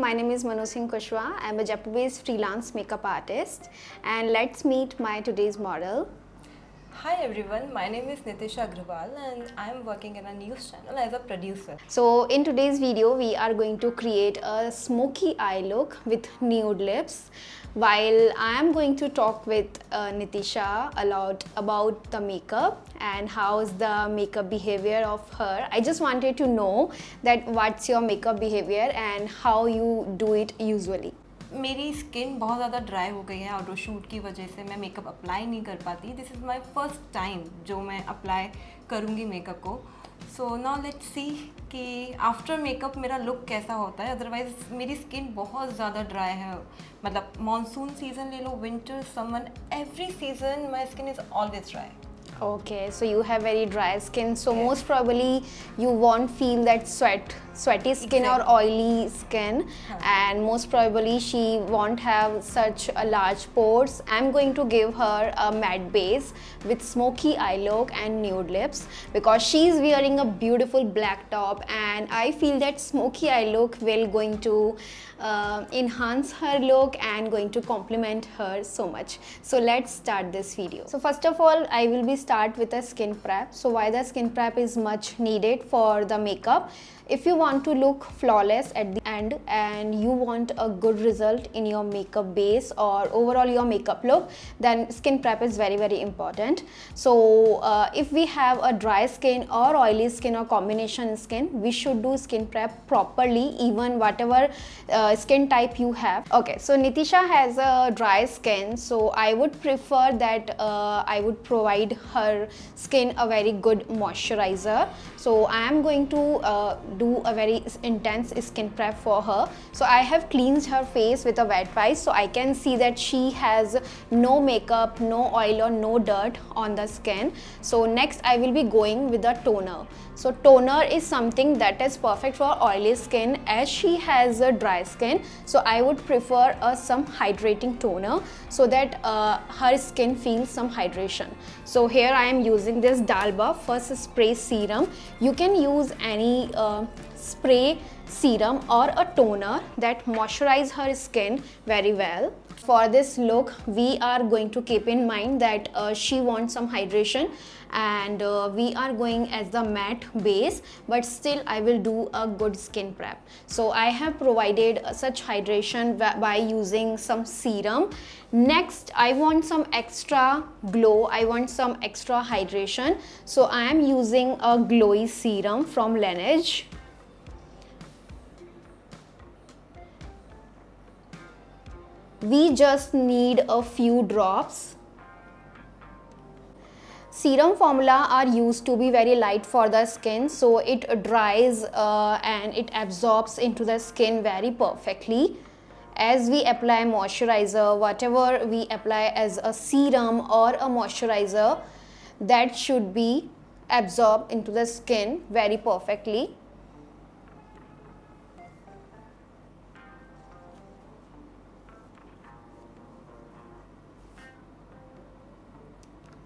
My name is Manu Singh. I'm a Jaipur-based freelance makeup artist, and let's meet my today's model. Hi everyone, my name is Nitisha Agrawal and I am working in a news channel as a producer. So in today's video, we are going to create a smoky eye look with nude lips. While I am going to talk with Nitisha a lot about the makeup and how's the makeup behavior of her. I just wanted to know that what's your makeup behavior and how you do it usually. मेरी skin बहुत ज़्यादा dry हो गई है outdoor shoot की वजह से मैं मेकअप अप्लाई नहीं कर पाती. This is my first time जो मैं अप्लाई करूँगी मेकअप को. सो नाउ लेट्स सी कि आफ्टर मेकअप मेरा लुक कैसा होता है. अदरवाइज़ मेरी स्किन बहुत ज़्यादा ड्राई है. मतलब मानसून सीज़न ले लो, winter, summer, every season my skin is always dry. Okay, so you have very dry skin, so yes. Most probably you won't feel that sweaty skin exactly. Or oily skin, and most probably she won't have such a large pores. I'm going to give her a matte base with smoky eye look and nude lips because she's wearing a beautiful black top, and I feel that smoky eye look will going to enhance her look and going to complement her so much. So let's start this video. So first of all, I will be start with a skin prep. So why the skin prep is much needed for the makeup? If you want to look flawless at the end and you want a good result in your makeup base or overall your makeup look, then skin prep is very important. So if we have a dry skin or oily skin or combination skin, we should do skin prep properly, even whatever skin type you have. Okay, so Nitisha has a dry skin, so I would prefer that I would provide her skin a very good moisturizer. So I am going to do a very intense skin prep for her. So I have cleansed her face with a wet wipe, so I can see that she has no makeup, no oil or no dirt on the skin. So next I will be going with the toner. So toner is something that is perfect for oily skin as she has a dry skin. So I would prefer some hydrating toner so that her skin feels some hydration. So here I am using this Dalba First Spray Serum. You can use any spray serum or a toner that moisturize her skin very well. For this look, we are going to keep in mind that she wants some hydration, and we are going as the matte base, but still I will do a good skin prep. So I have provided such hydration by using some serum. Next, I want some extra glow, I want some extra hydration, so I am using a glowy serum from Laneige. We just need a few drops. Serum formula are used to be very light for the skin, so it dries and it absorbs into the skin very perfectly. As we apply moisturizer, whatever we apply as a serum or a moisturizer, that should be absorbed into the skin very perfectly.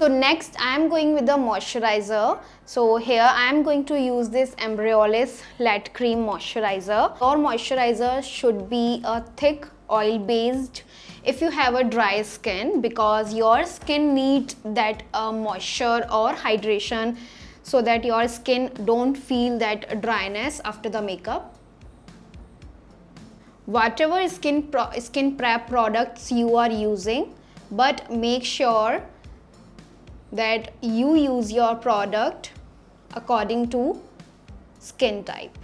So next I am going with the moisturizer. So here I am going to use this Embryollis Latte Cream Moisturizer. Your moisturizer should be a thick oil based if you have a dry skin, because your skin needs that moisture or hydration so that your skin don't feel that dryness after the makeup. Whatever skin prep products you are using, but make sure that you use your product according to skin type.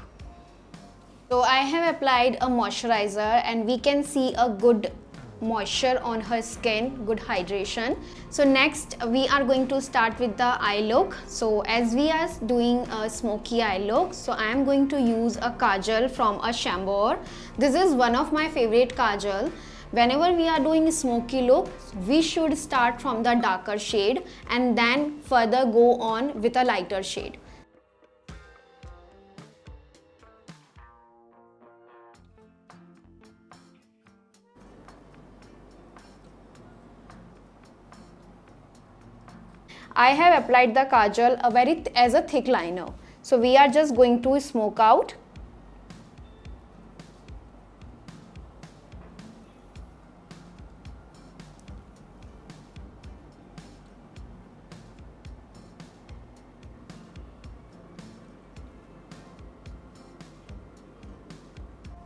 So I have applied a moisturizer and we can see a good moisture on her skin, good hydration. So next we are going to start with the eye look. So as we are doing a smoky eye look, so I am going to use a kajal from a Chambord. This is one of my favorite kajal. Whenever we are doing a smoky look, we should start from the darker shade and then further go on with a lighter shade. I have applied the kajal as a thick liner. So we are just going to smoke out.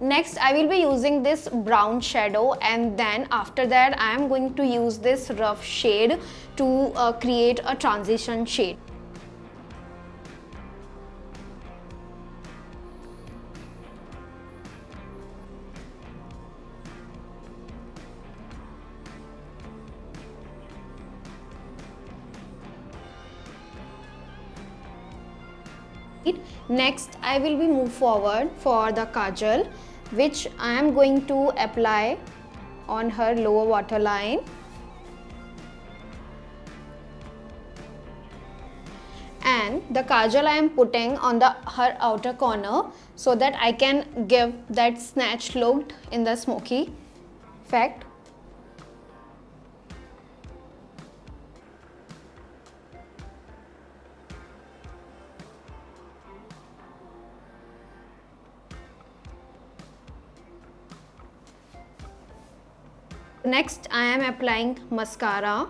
Next, I will be using this brown shadow, and then after that I am going to use this rough shade to create a transition shade. Next, I will be move forward for the kajal, which I am going to apply on her lower waterline. And the kajal I am putting on her outer corner so that I can give that snatched look in the smoky effect. Next, I am applying mascara.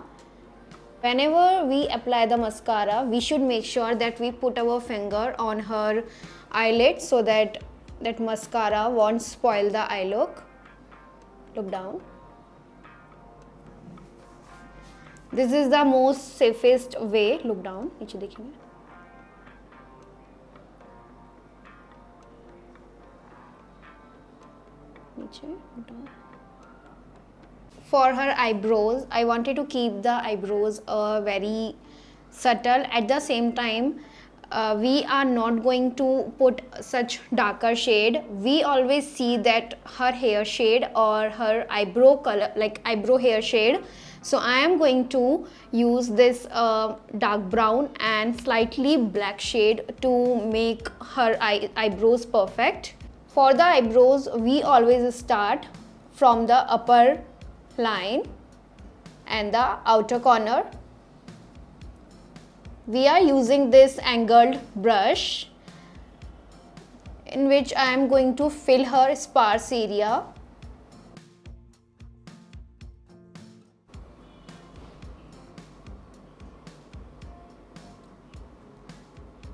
Whenever we apply the mascara, we should make sure that we put our finger on her eyelid so that that mascara won't spoil the eye look. Look down. This is the most safest way. Look down. नीचे देखिए. नीचे. Look down. For her eyebrows, I wanted to keep the eyebrows very subtle. At the same time, we are not going to put such darker shade. We always see that her hair shade or her eyebrow color, like eyebrow hair shade. So I am going to use this dark brown and slightly black shade to make her eyebrows perfect. For the eyebrows, we always start from the upper line and the outer corner. We are using this angled brush in which I am going to fill her sparse area.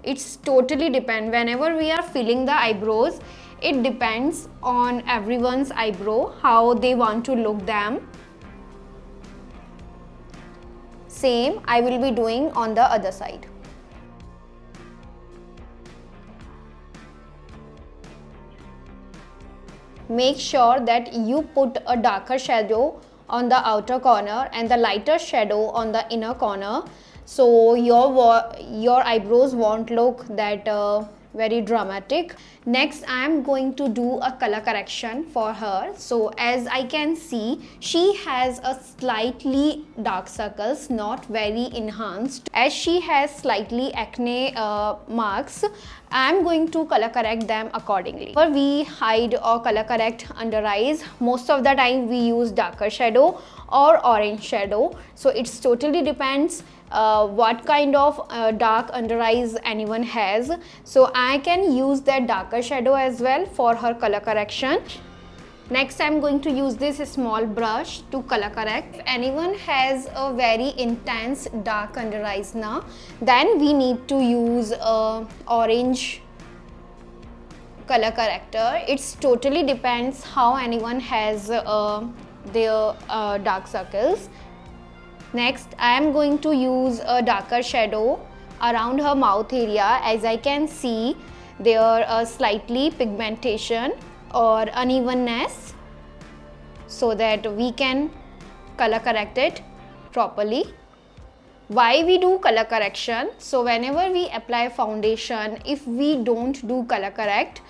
It's totally depend. Whenever we are filling the eyebrows, it depends on everyone's eyebrow, how they want to look them. Same I will be doing on the other side. Make sure that you put a darker shadow on the outer corner and the lighter shadow on the inner corner, so your eyebrows won't look that very dramatic. Next, I am going to do a color correction for her. So as I can see, she has a slightly dark circles, not very enhanced. As she has slightly acne marks, I am going to color correct them accordingly. Whenever we hide or color correct under eyes, most of the time we use darker shadow or orange shadow. So it's totally depends what kind of dark under eyes anyone has. So I can use that darker shadow as well for her color correction. Next, I am going to use this small brush to color correct. If anyone has a very intense dark under eyes now, then we need to use orange color corrector. It's totally depends how anyone has their dark circles. Next, I am going to use a darker shadow around her mouth area. As I can see, there are slightly pigmentation or unevenness, so that we can color correct it properly. Why we do color correction? So whenever we apply foundation, if we don't do color correct,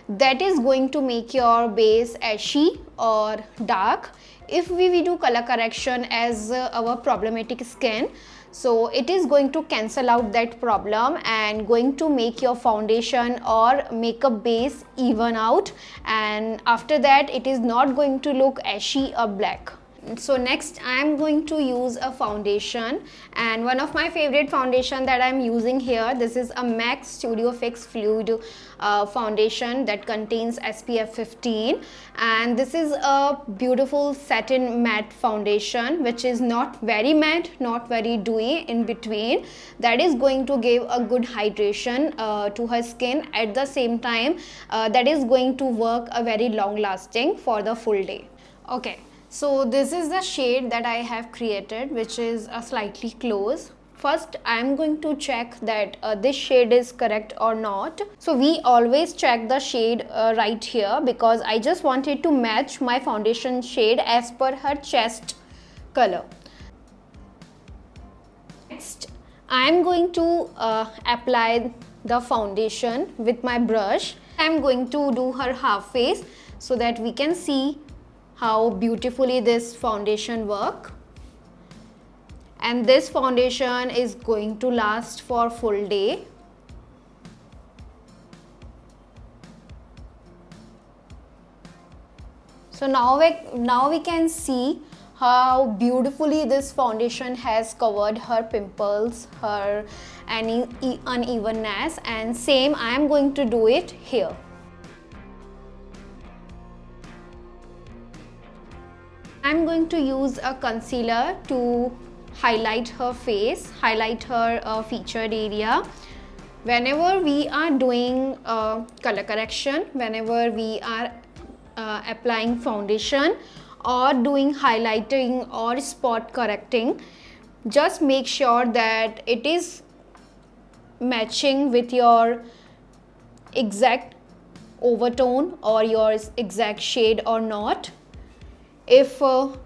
that is going to make your base ashy or dark. If we do color correction as our problematic skin, so it is going to cancel out that problem and going to make your foundation or makeup base even out, and after that it is not going to look ashy or black. So next I am going to use a foundation, and one of my favorite foundation that I am using here, this is a MAC Studio Fix Fluid foundation that contains SPF 15, and this is a beautiful satin matte foundation which is not very matte, not very dewy, in between, that is going to give a good hydration to her skin. At the same time, that is going to work a very long lasting for the full day. Okay, so this is the shade that I have created, which is a slightly close. First, I am going to check that this shade is correct or not. So we always check the shade right here, because I just wanted to match my foundation shade as per her chest color. Next, I am going to apply the foundation with my brush. I am going to do her half face so that we can see how beautifully this foundation work. And this foundation is going to last for full day. So now we can see how beautifully this foundation has covered her pimples, her any unevenness, and same I am going to do it here. I'm going to use a concealer to highlight her face, highlight her featured area. Whenever we are doing color correction, whenever we are applying foundation or doing highlighting or spot correcting, just make sure that it is matching with your exact overtone or your exact shade or not. If your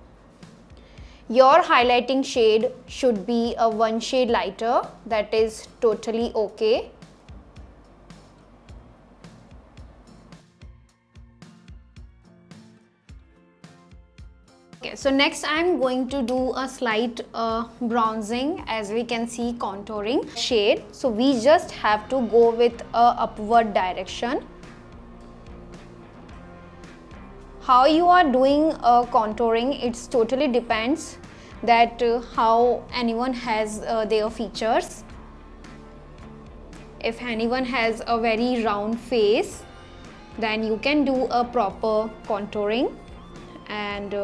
highlighting shade should be a one shade lighter, that is totally okay. Okay, so next I am going to do a slight bronzing, as we can see contouring shade. So we just have to go with a upward direction. How you are doing contouring, it's totally depends that how anyone has their features. If anyone has a very round face, then you can do a proper contouring, and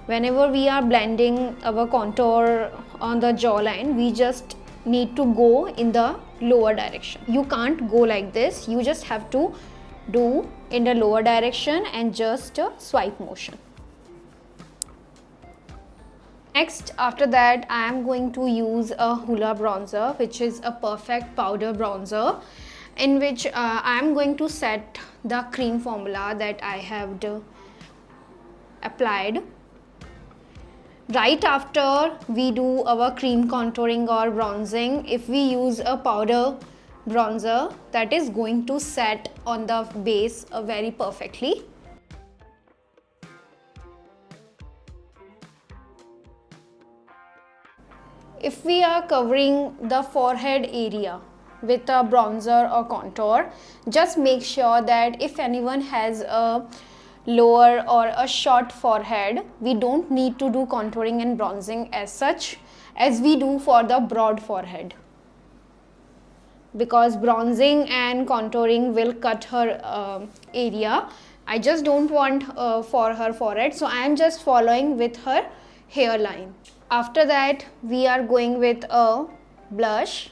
whenever we are blending our contour on the jawline, we just need to go in the lower direction. You can't go like this, you just have to do in the lower direction and just a swipe motion. Next, after that, I am going to use a HUDA bronzer, which is a perfect powder bronzer, in which I am going to set the cream formula that I have applied. Right after we do our cream contouring or bronzing, if we use a powder bronzer, that is going to set on the base very perfectly. If we are covering the forehead area with a bronzer or contour, just make sure that if anyone has a lower or a short forehead, we don't need to do contouring and bronzing as such as we do for the broad forehead, because bronzing and contouring will cut her area. I just don't want for her forehead, so I am just following with her hairline. After that, we are going with a blush.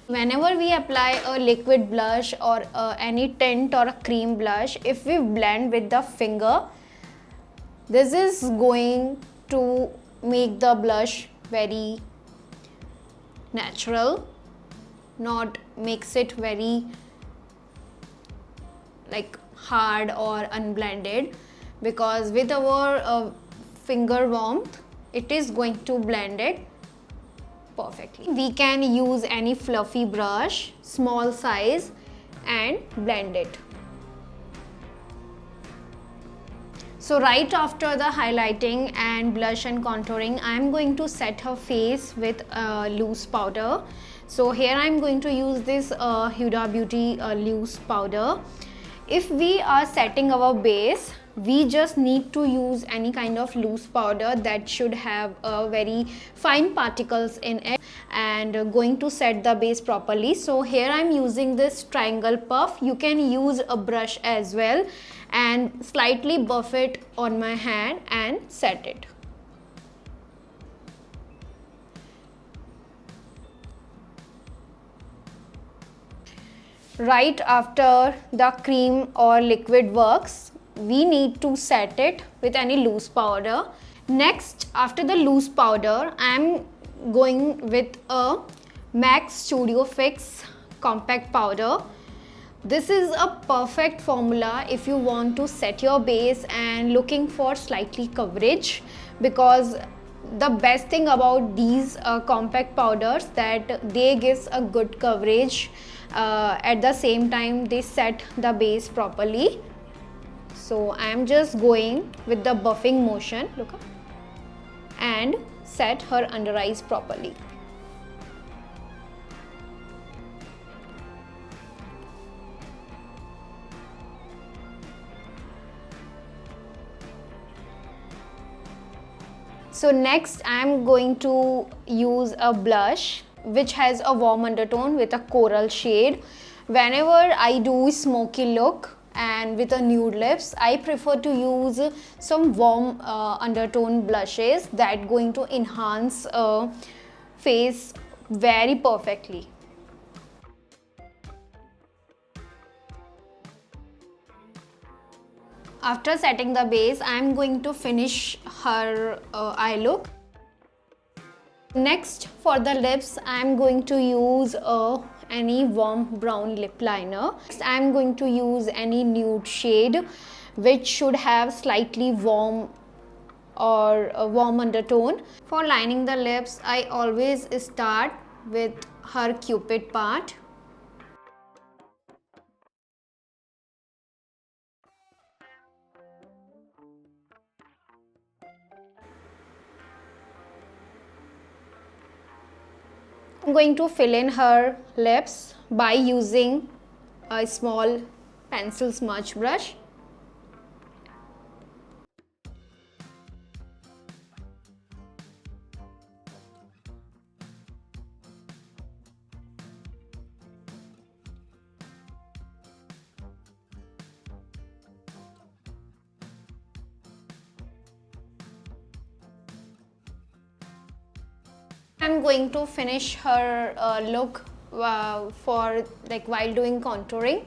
Whenever we apply a liquid blush or any tint or a cream blush, if we blend with the finger, this is going to make the blush very natural, not makes it very like hard or unblended, because with our finger warmth, it is going to blend it perfectly. We can use any fluffy brush, small size, and blend it. So right after the highlighting and blush and contouring, I am going to set her face with loose powder. So here I'm going to use this Huda Beauty loose powder. If we are setting our base, we just need to use any kind of loose powder that should have very fine particles in it and going to set the base properly. So here I'm using this triangle puff. You can use a brush as well and slightly buff it on my hand and set it. Right after the cream or liquid works, we need to set it with any loose powder. Next, after the loose powder, I am going with a MAC Studio Fix compact powder. This is a perfect formula if you want to set your base and looking for slightly coverage, because the best thing about these compact powders that they gives a good coverage, at the same time they set the base properly. So I am just going with the buffing motion, look up, and set her under eyes properly. So next I am going to use a blush which has a warm undertone with a coral shade. Whenever I do smoky look and with a nude lips, I prefer to use some warm undertone blushes that going to enhance face very perfectly. After setting the base, I am going to finish her eye look. Next, for the lips, I am going to use any warm brown lip liner. Next, I am going to use any nude shade which should have slightly warm or a warm undertone. For lining the lips, I always start with her cupid part. I'm going to fill in her lips by using a small pencil smudge brush. I'm going to finish her look for like while doing contouring.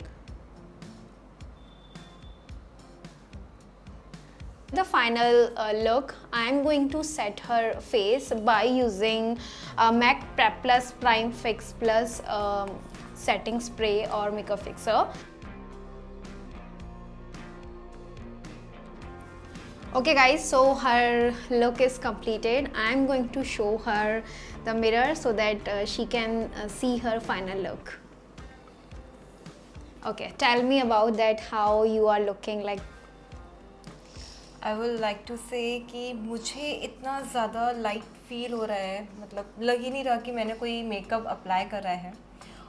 The final look, I'm going to set her face by using MAC Prep Plus Prime Fix Plus setting spray or makeup fixer. Okay guys, so her look is completed. I'm going to show her the mirror so that she can see her final look. Okay, tell me about that, how you are looking like. I will like to say कि मुझे इतना ज़्यादा light feel हो रहा है, मतलब लग ही नहीं रहा कि मैंने कोई मेकअप अप्लाई करा है.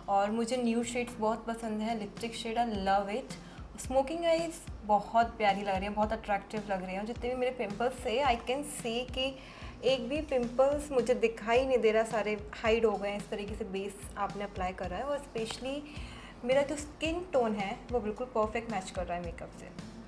और मुझे न्यू शेड्स बहुत पसंद है. Lipstick shade I love it. Smoking eyes बहुत प्यारी लग रही है, बहुत अट्रैक्टिव लग रही है. जितने भी मेरे पिंपल्स थे, आई कैन सी कि एक भी पिंपल्स मुझे दिखाई नहीं दे रहा, सारे हाइड हो गए. इस तरीके से बेस आपने अप्लाई करा है और स्पेशली मेरा जो स्किन टोन है वो बिल्कुल परफेक्ट मैच कर रहा है मेकअप से.